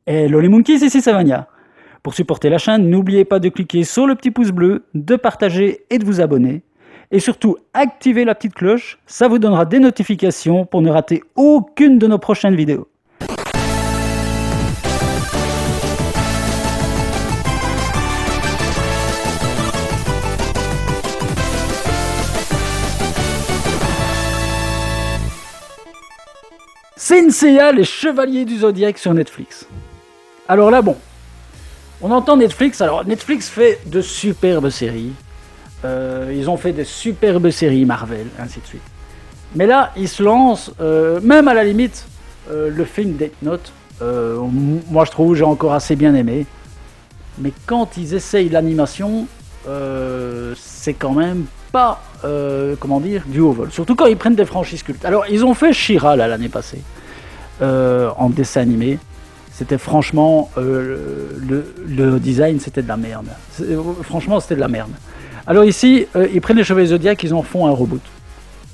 Hello les monkeys, ici Savania. Pour supporter la chaîne, n'oubliez pas de cliquer sur le petit pouce bleu, de partager et de vous abonner. Et surtout, activez la petite cloche, ça vous donnera des notifications pour ne rater aucune de nos prochaines vidéos. Saint Seiya, les Chevaliers du Zodiaque sur Netflix. Alors là, bon, on entend Netflix. Alors Netflix fait de superbes séries. Ils ont fait des superbes séries Marvel, ainsi de suite. Mais là, ils se lancent, même à la limite, le film Death Note. Moi, je trouve, j'ai encore assez bien aimé. Mais quand ils essayent l'animation, c'est quand même pas, comment dire, du haut vol. Surtout quand ils prennent des franchises cultes. Alors, ils ont fait She-Ra l'année passée, en dessin animé. C'était franchement, le design, c'était de la merde. Franchement, c'était de la merde. Alors ici, ils prennent les Chevaliers Zodiac, ils en font un reboot.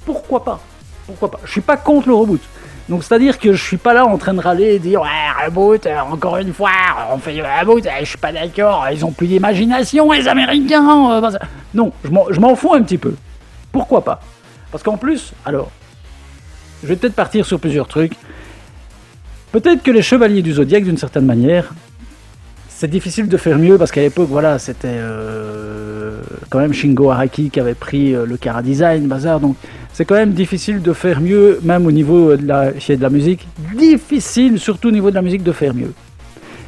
Pourquoi pas? Pourquoi pas? Je suis pas contre le reboot. Donc c'est-à-dire que je suis pas là en train de râler et dire ouais, reboot, encore une fois, on fait un reboot, je suis pas d'accord, ils ont plus d'imagination les Américains. Non, je m'en fous un petit peu. Pourquoi pas? Parce qu'en plus, alors, je vais peut-être partir sur plusieurs trucs. Peut-être que les Chevaliers du Zodiaque, d'une certaine manière, c'est difficile de faire mieux parce qu'à l'époque, voilà, c'était quand même Shingo Araki qui avait pris le Chara Design, bazar. Donc, c'est quand même difficile de faire mieux, même au niveau de la musique. Difficile, surtout au niveau de la musique, de faire mieux.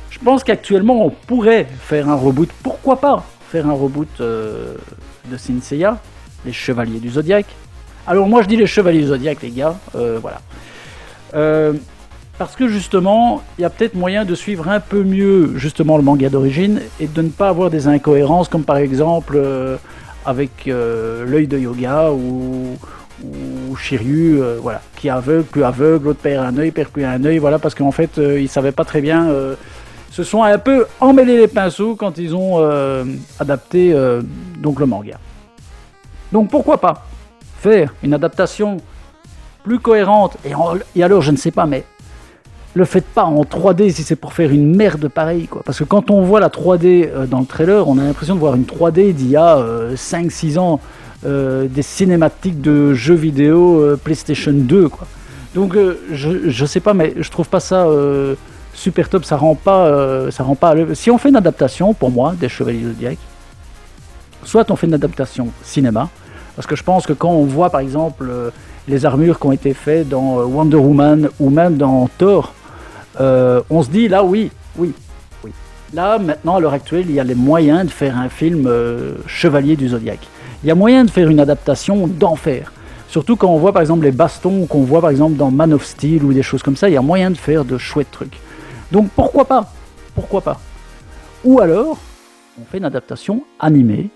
Je pense qu'actuellement, on pourrait faire un reboot. Pourquoi pas faire un reboot de Saint Seiya, les Chevaliers du Zodiaque. Alors, moi, je dis les Chevaliers du Zodiaque, les gars. Voilà. Parce que justement, il y a peut-être moyen de suivre un peu mieux justement le manga d'origine et de ne pas avoir des incohérences comme par exemple avec l'œil de Yoga ou Shiryu, voilà, qui est aveugle, plus aveugle, l'autre perd un œil, perd plus un œil, voilà, parce qu'en fait ils savaient pas très bien, se sont un peu emmêlés les pinceaux quand ils ont adapté donc le manga. Donc pourquoi pas faire une adaptation plus cohérente et alors je ne sais pas, mais le faites pas en 3D si c'est pour faire une merde pareille, quoi. Parce que quand on voit la 3D dans le trailer, on a l'impression de voir une 3D d'il y a 5-6 ans, des cinématiques de jeux vidéo PlayStation 2, quoi. Donc je sais pas, mais je trouve pas ça super top. Ça rend pas. Si on fait une adaptation, pour moi, des Chevaliers Zodiac, soit on fait une adaptation cinéma, parce que je pense que quand on voit par exemple les armures qui ont été faites dans Wonder Woman ou même dans Thor, on se dit là oui. Là maintenant à l'heure actuelle il y a les moyens de faire un film Chevalier du Zodiaque. Il y a moyen de faire une adaptation d'enfer. Surtout quand on voit par exemple les bastons qu'on voit par exemple dans Man of Steel ou des choses comme ça, il y a moyen de faire de chouettes trucs. Donc pourquoi pas? Ou alors on fait une adaptation animée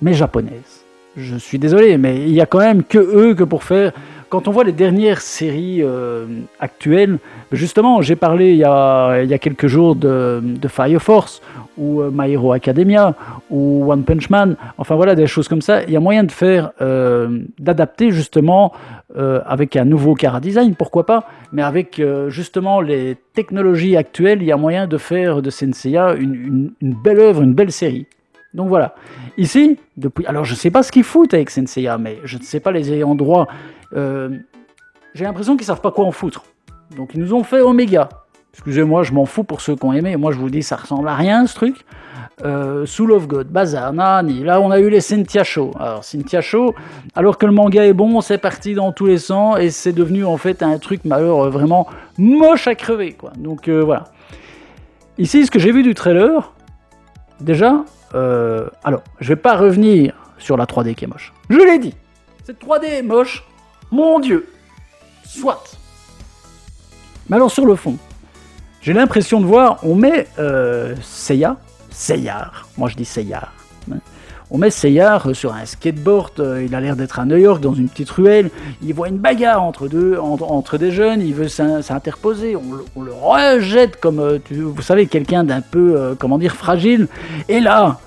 mais japonaise. Je suis désolé, mais il y a quand même que eux que pour faire. Quand on voit les dernières séries actuelles, justement, j'ai parlé il y a quelques jours de Fire Force ou My Hero Academia ou One Punch Man. Enfin voilà, des choses comme ça. Il y a moyen de faire, d'adapter justement avec un nouveau Chara Design, pourquoi pas. Mais avec justement les technologies actuelles, il y a moyen de faire de Saint Seiya une belle œuvre, une belle série. Donc voilà. Ici, alors je ne sais pas ce qu'ils foutent avec Saint Seiya, mais je ne sais pas les ayants droit. J'ai l'impression qu'ils ne savent pas quoi en foutre. Donc ils nous ont fait Omega. Excusez-moi, je m'en fous pour ceux qui ont aimé. Moi je vous dis, ça ressemble à rien ce truc. Soul of God, Bazar, Nani. Là on a eu les Cynthia Show. Alors Cynthia Show, alors que le manga est bon, c'est parti dans tous les sens et c'est devenu en fait un truc malheur vraiment moche à crever, quoi. Donc voilà. Ici, ce que j'ai vu du trailer, déjà. Alors, je vais pas revenir sur la 3D qui est moche. Je l'ai dit, cette 3D est moche, mon Dieu. Soit. Mais alors sur le fond, j'ai l'impression de voir, on met Seiya, moi je dis Seiya. Hein. On met Seiya sur un skateboard, il a l'air d'être à New York dans une petite ruelle, il voit une bagarre entre des jeunes, il veut s'interposer, on le rejette comme, vous savez, quelqu'un d'un peu, comment dire, fragile, et là,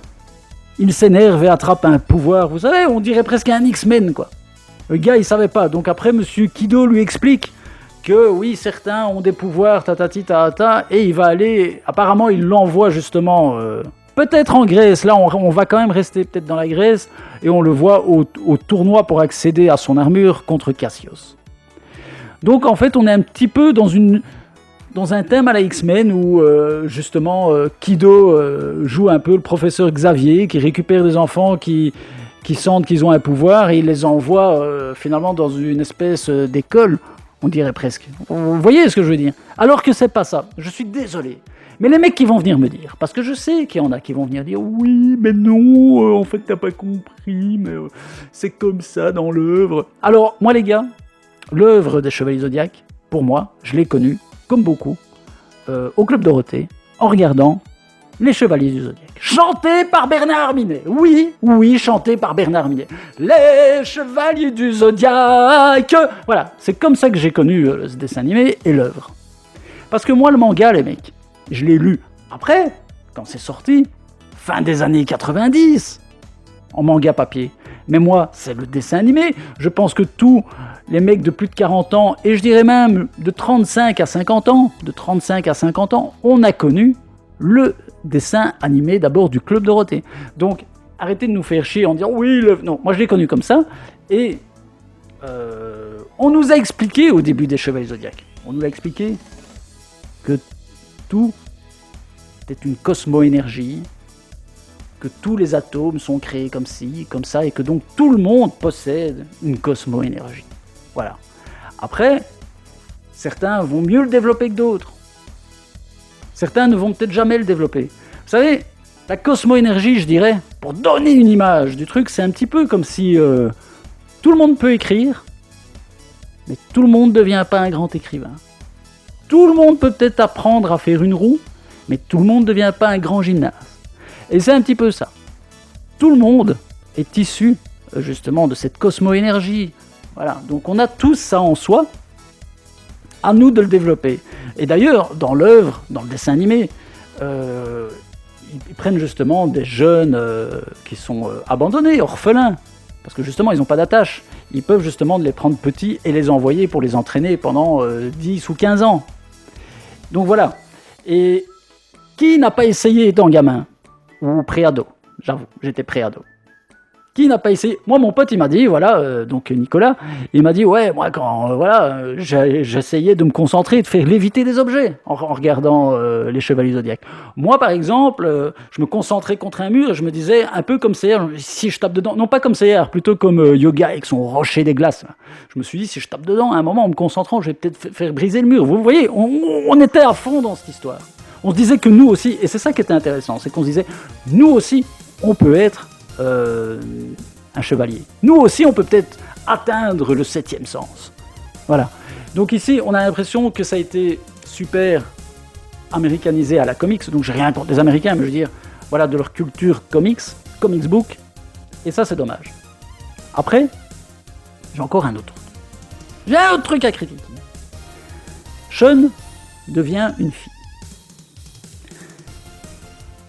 il s'énerve et attrape un pouvoir, vous savez, on dirait presque un X-Men, quoi. Le gars, il savait pas, donc après, monsieur Kido lui explique que oui, certains ont des pouvoirs, tatati tatata, et il va aller, apparemment il l'envoie justement, peut-être en Grèce, là on va quand même rester peut-être dans la Grèce, et on le voit au tournoi pour accéder à son armure contre Cassius. Donc en fait on est un petit peu dans un thème à la X-Men où justement Kido joue un peu le professeur Xavier qui récupère des enfants qui sentent qu'ils ont un pouvoir et il les envoie finalement dans une espèce d'école, on dirait presque. Vous voyez ce que je veux dire? Alors que c'est pas ça, je suis désolé. Mais les mecs qui vont venir me dire, parce que je sais qu'il y en a qui vont venir dire oui, mais non, en fait t'as pas compris, mais c'est comme ça dans l'œuvre. Alors moi les gars, l'œuvre des Chevaliers Zodiac, pour moi, je l'ai connue, comme beaucoup, au Club Dorothée, en regardant Les Chevaliers du Zodiac. Chanté par Bernard Minet. Oui, chanté par Bernard Minet. Les Chevaliers du Zodiac. Voilà, c'est comme ça que j'ai connu ce dessin animé et l'œuvre. Parce que moi, le manga, les mecs, je l'ai lu après, quand c'est sorti, fin des années 90, en manga papier. Mais moi, c'est le dessin animé. Je pense que tous les mecs de plus de 40 ans, et je dirais même de 35 à 50 ans, on a connu le dessin animé d'abord du Club Dorothée. Donc, arrêtez de nous faire chier en disant oui, non, moi je l'ai connu comme ça. Et on nous a expliqué au début des Chevaliers Zodiac, on nous a expliqué que tout est une cosmo-énergie, que tous les atomes sont créés comme ci, comme ça, et que donc tout le monde possède une cosmo-énergie. Voilà. Après, certains vont mieux le développer que d'autres. Certains ne vont peut-être jamais le développer. Vous savez, la cosmo-énergie, je dirais, pour donner une image du truc, c'est un petit peu comme si tout le monde peut écrire, mais tout le monde ne devient pas un grand écrivain. Tout le monde peut peut-être apprendre à faire une roue, mais tout le monde ne devient pas un grand gymnaste. Et c'est un petit peu ça. Tout le monde est issu justement de cette cosmo-énergie. Voilà, donc on a tous ça en soi, à nous de le développer. Et d'ailleurs, dans l'œuvre, dans le dessin animé, ils prennent justement des jeunes qui sont abandonnés, orphelins, parce que justement ils n'ont pas d'attache. Ils peuvent justement les prendre petits et les envoyer pour les entraîner pendant 10 ou 15 ans. Donc voilà. Et qui n'a pas essayé étant gamin? Ou pré-ado, j'avoue, j'étais pré-ado. Qui n'a pas essayé? Moi, mon pote, il m'a dit, voilà, donc Nicolas, il m'a dit, ouais, moi, quand, j'essayais de me concentrer, de faire léviter des objets en regardant les Chevaliers Zodiac. Moi, par exemple, je me concentrais contre un mur et je me disais, un peu comme CR, si je tape dedans, non pas comme CR, plutôt comme Yoga avec son rocher des glaces. Là. Je me suis dit, si je tape dedans, à un moment, en me concentrant, je vais peut-être faire briser le mur. Vous voyez, on était à fond dans cette histoire. On se disait que nous aussi, et c'est ça qui était intéressant, c'est qu'on se disait, nous aussi, on peut être un chevalier. Nous aussi, on peut peut-être atteindre le 7e sens. Voilà. Donc ici, on a l'impression que ça a été super américanisé à la comics, donc j'ai rien contre les Américains, mais je veux dire, voilà, de leur culture comics book, et ça, c'est dommage. Après, j'ai encore un autre truc. J'ai un autre truc à critiquer. Sean devient une fille.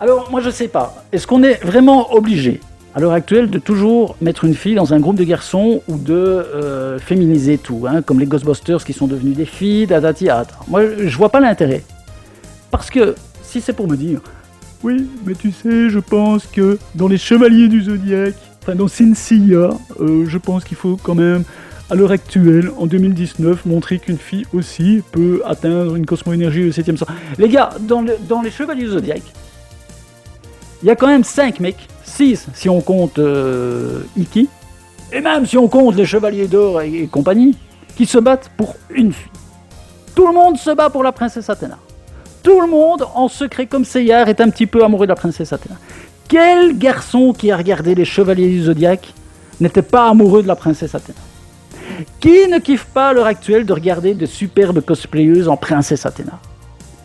Alors, moi, je sais pas. Est-ce qu'on est vraiment obligé, à l'heure actuelle, de toujours mettre une fille dans un groupe de garçons ou de féminiser tout, hein, comme les Ghostbusters qui sont devenus des filles, Moi, je vois pas l'intérêt. Parce que, si c'est pour me dire, oui, mais tu sais, je pense que dans les Chevaliers du Zodiac, enfin dans Sin Cya, je pense qu'il faut quand même, à l'heure actuelle, en 2019, montrer qu'une fille aussi peut atteindre une cosmo-énergie de 7e sens. Les gars, dans les Chevaliers du Zodiac, il y a quand même 5 mecs, 6 si on compte Iki, et même si on compte les Chevaliers d'Or et compagnie, qui se battent pour une fille. Tout le monde se bat pour la princesse Athéna. Tout le monde, en secret comme Seyar, est un petit peu amoureux de la princesse Athéna. Quel garçon qui a regardé les Chevaliers du Zodiac n'était pas amoureux de la princesse Athéna? Qui ne kiffe pas à l'heure actuelle de regarder de superbes cosplayeuses en princesse Athéna?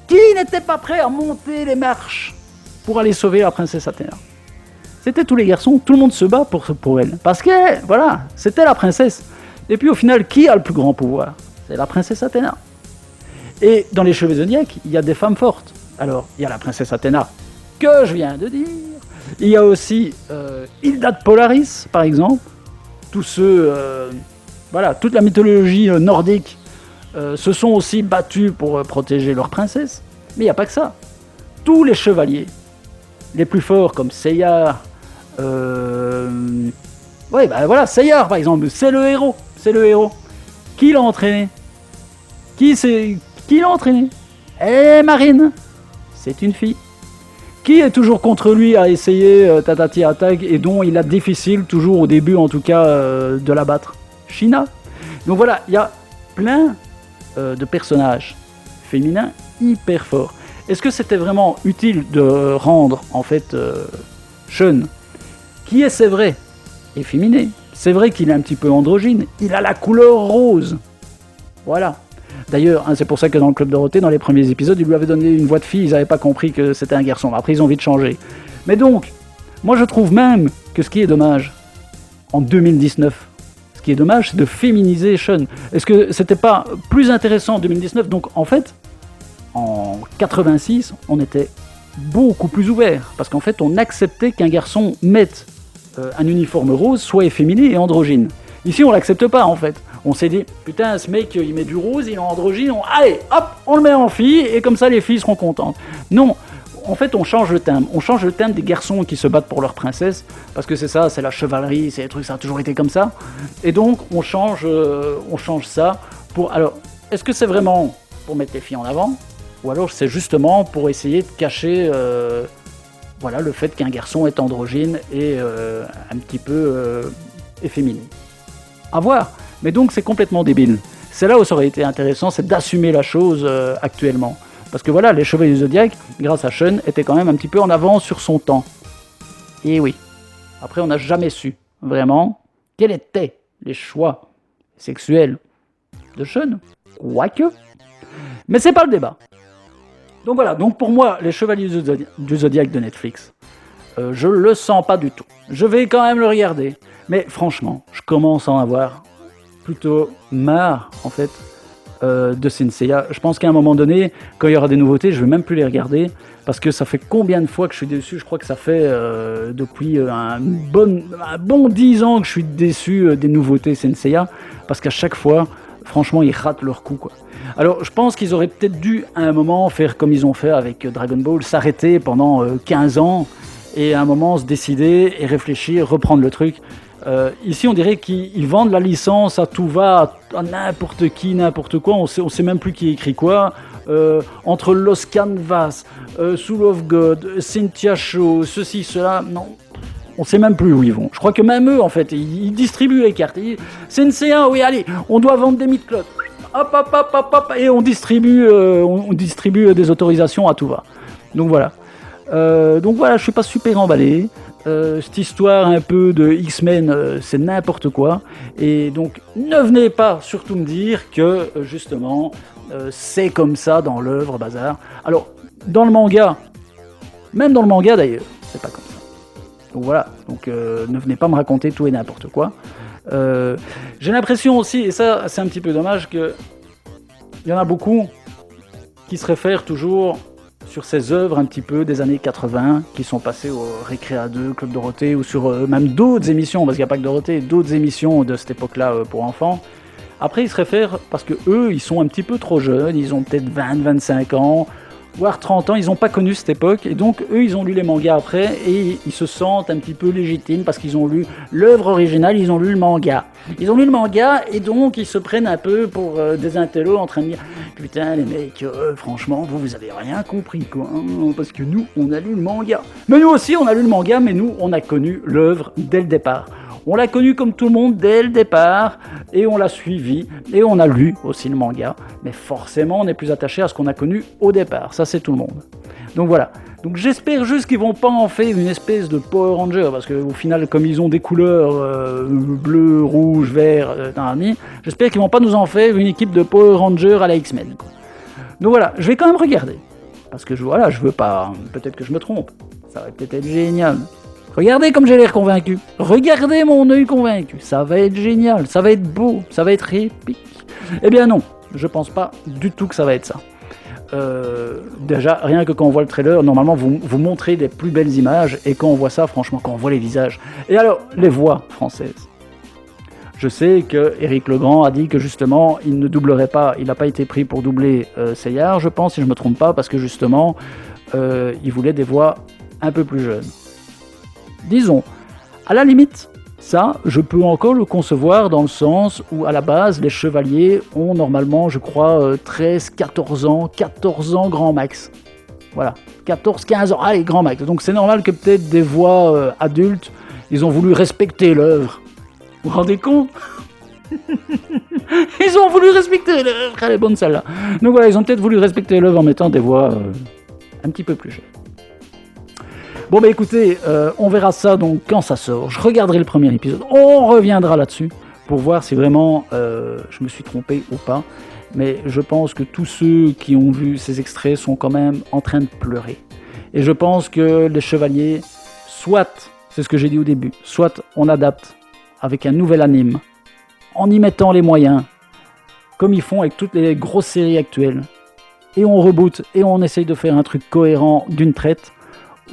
Qui n'était pas prêt à monter les marches pour aller sauver la princesse Athéna? C'était tous les garçons, tout le monde se bat pour elle. Parce que, voilà, c'était la princesse. Et puis au final, qui a le plus grand pouvoir? C'est la princesse Athéna. Et dans les Chevaliers Zodiac, il y a des femmes fortes. Alors, il y a la princesse Athéna, que je viens de dire. Il y a aussi Hilda de Polaris, par exemple. Tous ceux, voilà, toute la mythologie nordique se sont aussi battus pour protéger leur princesse. Mais il n'y a pas que ça. Tous les chevaliers, les plus forts comme Seyar, Seyar par exemple, c'est le héros. Qui l'a entraîné? Qui l'a entraîné? Marine, c'est une fille. Qui est toujours contre lui à essayer tatati attaque et dont il a difficile, toujours au début en tout cas, de la battre? China. Donc voilà, il y a plein de personnages féminins hyper forts. Est-ce que c'était vraiment utile de rendre en fait Shun, qui est, c'est vrai, efféminé, c'est vrai qu'il est un petit peu androgyne, il a la couleur rose. Voilà. D'ailleurs, c'est pour ça que dans le Club Dorothée, dans les premiers épisodes, ils lui avaient donné une voix de fille, ils n'avaient pas compris que c'était un garçon. Après, ils ont vite changé. Mais donc, moi je trouve même que ce qui est dommage, en 2019, ce qui est dommage, c'est de féminiser Shun. Est-ce que c'était pas plus intéressant en 2019? Donc, en fait, en 86, on était beaucoup plus ouvert, parce qu'en fait, on acceptait qu'un garçon mette un uniforme rose, soit efféminé et androgyne. Ici, on l'accepte pas, en fait. On s'est dit, putain, ce mec, il met du rose, il est androgyne, allez, hop, on le met en fille, et comme ça, les filles seront contentes. Non, en fait, on change le thème. On change le thème des garçons qui se battent pour leur princesse, parce que c'est ça, c'est la chevalerie, c'est les trucs, ça a toujours été comme ça. Et donc, on change ça pour... Alors, est-ce que c'est vraiment pour mettre les filles en avant, ou alors c'est justement pour essayer de cacher le fait qu'un garçon est androgyne et un petit peu efféminé. À voir. Mais donc c'est complètement débile. C'est là où ça aurait été intéressant, c'est d'assumer la chose actuellement. Parce que voilà, les Chevaliers du Zodiaque, grâce à Shun, étaient quand même un petit peu en avance sur son temps. Et oui. Après, on n'a jamais su, vraiment, quels étaient les choix sexuels de Shun. Quoique. Mais c'est pas le débat. Donc voilà, donc pour moi, les Chevaliers du Zodiaque de Netflix, je le sens pas du tout. Je vais quand même le regarder. Mais franchement, je commence à en avoir plutôt marre, en fait, de Saint Seiya. Je pense qu'à un moment donné, quand il y aura des nouveautés, je vais même plus les regarder, parce que ça fait combien de fois que je suis déçu? Je crois que ça fait depuis un bon 10 ans que je suis déçu des nouveautés Saint Seiya, parce qu'à chaque fois, franchement, ils ratent leur coup, quoi. Alors, je pense qu'ils auraient peut-être dû, à un moment, faire comme ils ont fait avec Dragon Ball, s'arrêter pendant 15 ans, et à un moment se décider et réfléchir, reprendre le truc. Ici, on dirait qu'ils vendent la licence à tout va, à n'importe qui, n'importe quoi. On sait même plus qui écrit quoi. Entre Los Canvas, Soul of God, Cynthia Shaw, ceci, cela, non. On sait même plus où ils vont. Je crois que même eux, en fait, ils distribuent les cartes. Sensei, oui, allez, on doit vendre des mid-clots. Hop, et on distribue des autorisations à tout va. Donc voilà, je suis pas super emballé. Cette histoire un peu de X-Men, c'est n'importe quoi. Et donc, ne venez pas surtout me dire que, justement, c'est comme ça dans l'œuvre, bazar. Alors, dans le manga, même dans le manga d'ailleurs, c'est pas comme ça. Donc voilà, ne venez pas me raconter tout et n'importe quoi. J'ai l'impression aussi, et ça c'est un petit peu dommage, qu'il y en a beaucoup qui se réfèrent toujours sur ces œuvres un petit peu des années 80 qui sont passées au Récréa 2, Club Dorothée, ou sur même d'autres émissions, parce qu'il n'y a pas que Dorothée, d'autres émissions de cette époque-là pour enfants. Après ils se réfèrent parce que eux ils sont un petit peu trop jeunes, ils ont peut-être 20-25 ans, voire 30 ans, ils n'ont pas connu cette époque, et donc eux ils ont lu les mangas après, et ils se sentent un petit peu légitimes parce qu'ils ont lu l'œuvre originale, ils ont lu le manga. Ils ont lu le manga, et donc ils se prennent un peu pour des intellos en train de dire « Putain les mecs, franchement, vous avez rien compris quoi, hein, parce que nous, on a lu le manga. » Mais nous aussi on a lu le manga, mais nous on a connu l'œuvre dès le départ. On l'a connu comme tout le monde dès le départ, et on l'a suivi, et on a lu aussi le manga, mais forcément on est plus attaché à ce qu'on a connu au départ, ça c'est tout le monde. Donc voilà, donc j'espère juste qu'ils vont pas en faire une espèce de Power Ranger, parce qu'au final comme ils ont des couleurs bleu, rouge, vert, j'espère qu'ils vont pas nous en faire une équipe de Power Ranger à la X-Men. Donc voilà, je vais quand même regarder, parce que je veux pas, peut-être que je me trompe, ça va peut-être être génial. Regardez comme j'ai l'air convaincu. Regardez mon œil convaincu. Ça va être génial, ça va être beau, ça va être épique. Eh bien non, je pense pas du tout que ça va être ça. Déjà, rien que quand on voit le trailer, normalement vous montrez des plus belles images, et quand on voit ça, franchement, quand on voit les visages, et alors les voix françaises. Je sais que Éric Legrand a dit que justement, il ne doublerait pas, il n'a pas été pris pour doubler Seyard, je pense, si je ne me trompe pas, parce que justement, il voulait des voix un peu plus jeunes. Disons, à la limite, ça, je peux encore le concevoir dans le sens où, à la base, les chevaliers ont normalement, je crois, 13, 14 ans grand max. Voilà, 14, 15 ans, allez, grand max. Donc c'est normal que peut-être des voix adultes, ils ont voulu respecter l'œuvre. Vous vous rendez compte? Ils ont voulu respecter l'œuvre, elle est bonne celle-là. Donc voilà, ils ont peut-être voulu respecter l'œuvre en mettant des voix un petit peu plus jeunes. Bon bah écoutez, on verra ça donc quand ça sort. Je regarderai le premier épisode, on reviendra là-dessus pour voir si vraiment je me suis trompé ou pas. Mais je pense que tous ceux qui ont vu ces extraits sont quand même en train de pleurer. Et je pense que les chevaliers, soit, c'est ce que j'ai dit au début, soit on adapte avec un nouvel anime, en y mettant les moyens, comme ils font avec toutes les grosses séries actuelles, et on reboot, et on essaye de faire un truc cohérent d'une traite,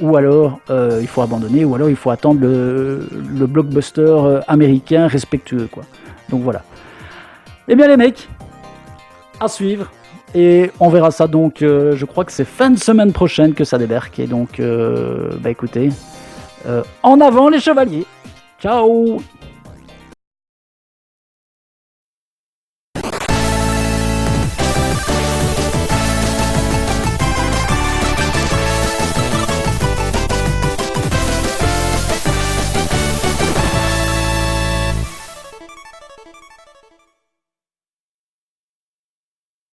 ou alors il faut abandonner, ou alors il faut attendre le blockbuster américain respectueux, quoi. Donc voilà. Eh bien les mecs, à suivre, et on verra ça donc, je crois que c'est fin de semaine prochaine que ça débarque, et donc, bah écoutez, en avant les chevaliers. Ciao!